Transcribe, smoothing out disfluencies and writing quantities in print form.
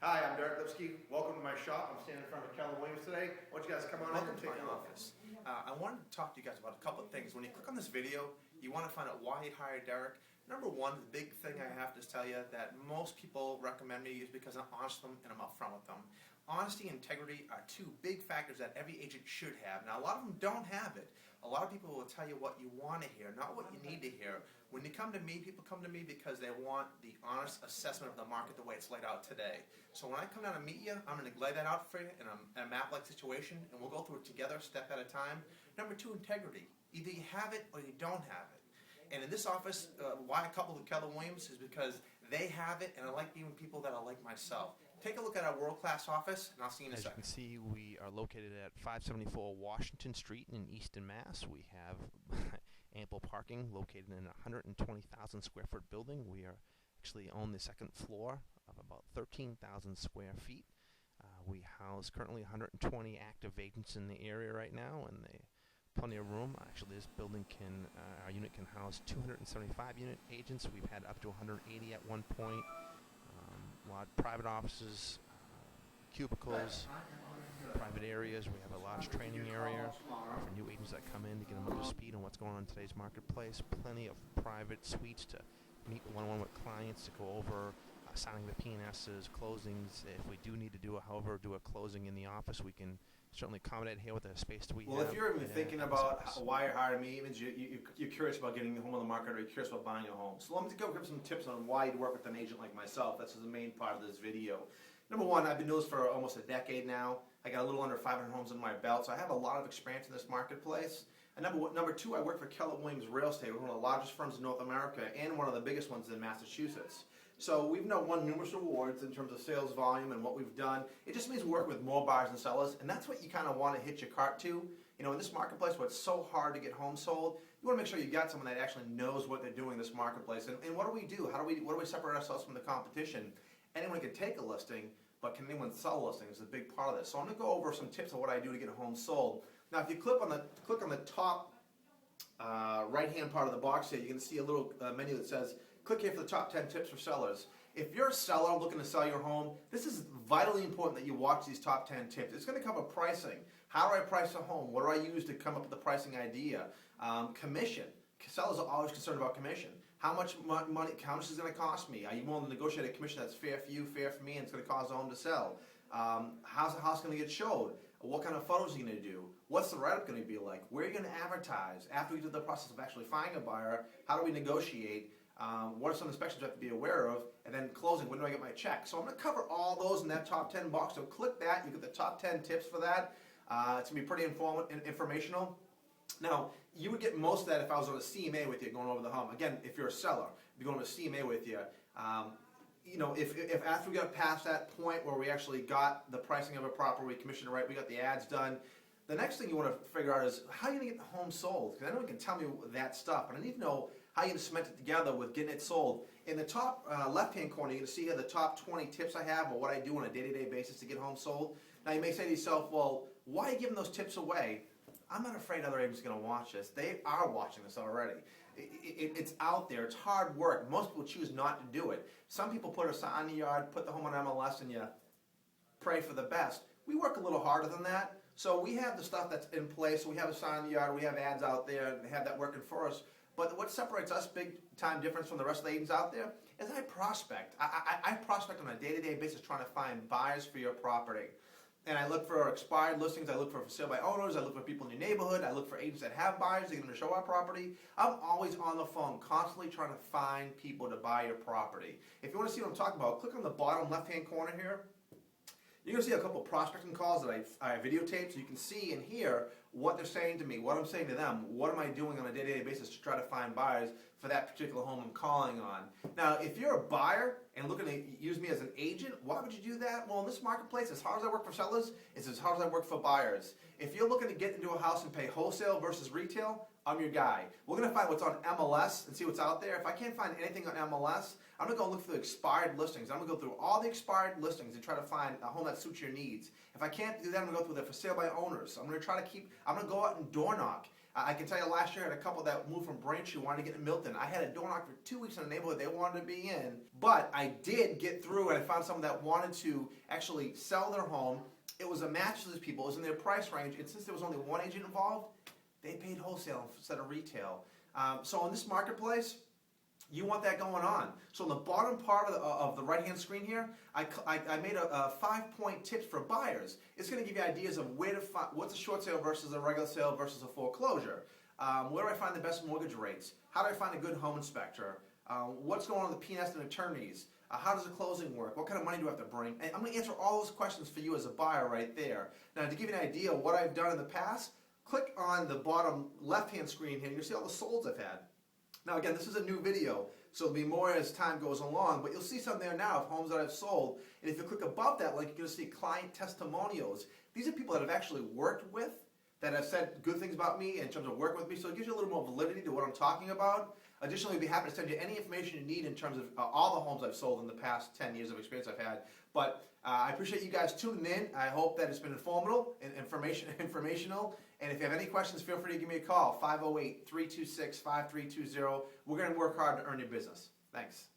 Hi, I'm Deric Lipski. Welcome to my shop. I'm standing in front of Keller Williams today. Why don't you guys come on in and take a look? I wanted to talk to you guys about a couple of things. When you click on this video, you want to find out why you hired Deric. Number one, the big thing I have to tell you that most people recommend me is because I'm honest with them and I'm upfront with them. Honesty and integrity are two big factors that every agent should have. Now, a lot of them don't have it. A lot of people will tell you what you want to hear, not what you need to hear. When you come to me, people come to me because they want the honest assessment of the market the way it's laid out today. So when I come down to meet you, I'm going to lay that out for you in a map-like situation, and we'll go through it together, step at a time. Number two, integrity. Either you have it or you don't have it. And in this office, why I coupled with Keller Williams is because they have it, and I like being with people that are like myself. Take a look at our world-class office, and I'll see you in a second. As you can see, we are located at 574 Washington Street in Easton, Mass. We have ample parking located in a 120,000 square foot building. We are actually on the second floor of about 13,000 square feet. We house currently 120 active agents in the area right now, and plenty of room. Actually, this building our unit can house 275 unit agents. We've had up to 180 at one point. A lot of private offices, cubicles, private areas. We have a large training area for new agents that come in to get them up to speed on what's going on in today's marketplace. Plenty of private suites to meet one-on-one with clients to go over signing the P&S's, closings. If we do need to do a closing in the office, we can certainly accommodate here with the space that we have. Well, if you're even thinking about why you're hiring me, it means you're curious about getting a home on the market, or you're curious about buying a home. So let me go give some tips on why you work with an agent like myself. That's the main part of this video. Number one, I've been doing this for almost a decade now. I got a little under 500 homes in my belt, so I have a lot of experience in this marketplace. And number two, I work for Keller Williams Real Estate. We're one of the largest firms in North America and one of the biggest ones in Massachusetts. So we've now won numerous awards in terms of sales volume and what we've done. It just means we work with more buyers and sellers, and that's what you kind of want to hit your cart to. You know, in this marketplace where it's so hard to get homes sold, you want to make sure you got someone that actually knows what they're doing in this marketplace. And what do we do? What do we separate ourselves from the competition? Anyone can take a listing, but can anyone sell a listing is a big part of this. So I'm going to go over some tips of what I do to get a home sold. Now, if you click on the top right-hand part of the box here, you can see a little menu that says, click here for the top 10 tips for sellers. If you're a seller looking to sell your home, this is vitally important that you watch these top 10 tips. It's going to cover pricing. How do I price a home? What do I use to come up with the pricing idea? Commission. Sellers are always concerned about commission. How much money? How much is it going to cost me? Are you willing to negotiate a commission that's fair for you, fair for me, and it's going to cause the home to sell? How's the house going to get showed? What kind of photos are you going to do? What's the write-up going to be like? Where are you going to advertise? After we do the process of actually finding a buyer, how do we negotiate? What are some inspections you have to be aware of? And then closing, when do I get my check? So I'm going to cover all those in that top 10 box. So click that. You get the top 10 tips for that. It's going to be pretty informational. Now, you would get most of that if I was on a CMA with you going over the home. Again, if you're a seller, if you're going to a CMA with you, you know, if after we got past that point where we actually got the pricing of a property, we commissioned it right, we got the ads done, the next thing you want to figure out is how are you going to get the home sold? Because I know you can tell me that stuff, but I need to know how you're going to cement it together with getting it sold. In the top left-hand corner, you're going to see here the top 20 tips I have or what I do on a day-to-day basis to get homes sold. Now, you may say to yourself, well, why are you giving those tips away? I'm not afraid other agents are going to watch this. They are watching this already. It's out there. It's hard work. Most people choose not to do it. Some people put a sign in the yard, put the home on MLS, and you pray for the best. We work a little harder than that. So we have the stuff that's in place. We have a sign in the yard. We have ads out there and have that working for us. But what separates us, big time difference from the rest of the agents out there, is I prospect. I prospect on a day-to-day basis trying to find buyers for your property. And I look for expired listings, I look for sale by owners, I look for people in your neighborhood, I look for agents that have buyers, they're going to show our property. I'm always on the phone, constantly trying to find people to buy your property. If you want to see what I'm talking about, click on the bottom left-hand corner here. You're going to see a couple of prospecting calls that I videotaped, so you can see and hear what they're saying to me, what I'm saying to them, what am I doing on a day-to-day basis to try to find buyers for that particular home I'm calling on. Now, if you're a buyer and looking to use me as an agent, why would you do that? Well, in this marketplace, as hard as I work for sellers, it's as hard as I work for buyers. If you're looking to get into a house and pay wholesale versus retail, I'm your guy. We're going to find what's on MLS and see what's out there. If I can't find anything on MLS, I'm going to go look for the expired listings. I'm going to go through all the expired listings and try to find a home that suits your needs. If I can't do that, I'm going to go through the for sale by owners. I'm going to go out and door knock. I can tell you last year I had a couple that moved from Braintree wanted to get to Milton. I had a door knock for 2 weeks in a neighborhood they wanted to be in, but I did get through and I found someone that wanted to actually sell their home. It was a match to these people. It was in their price range, and since there was only one agent involved, they paid wholesale instead of retail. So in this marketplace, you want that going on. So in the bottom part of the right-hand screen here, I made a 5-point tips for buyers. It's going to give you ideas of where to find, what's a short sale versus a regular sale versus a foreclosure. Where do I find the best mortgage rates? How do I find a good home inspector? What's going on with the P&S and attorneys? How does the closing work? What kind of money do I have to bring? And I'm going to answer all those questions for you as a buyer right there. Now, to give you an idea of what I've done in the past, click on the bottom left-hand screen here, and you'll see all the solds I've had. Now again, this is a new video, so there'll be more as time goes along, but you'll see some there now of homes that I've sold. And if you click above that link, you're going to see client testimonials. These are people that I've actually worked with, that have said good things about me in terms of working with me, so it gives you a little more validity to what I'm talking about. Additionally, we'd be happy to send you any information you need in terms of all the homes I've sold in the past 10 years of experience I've had. But I appreciate you guys tuning in. I hope that it's been informational. And if you have any questions, feel free to give me a call, 508-326-5320. We're going to work hard to earn your business. Thanks.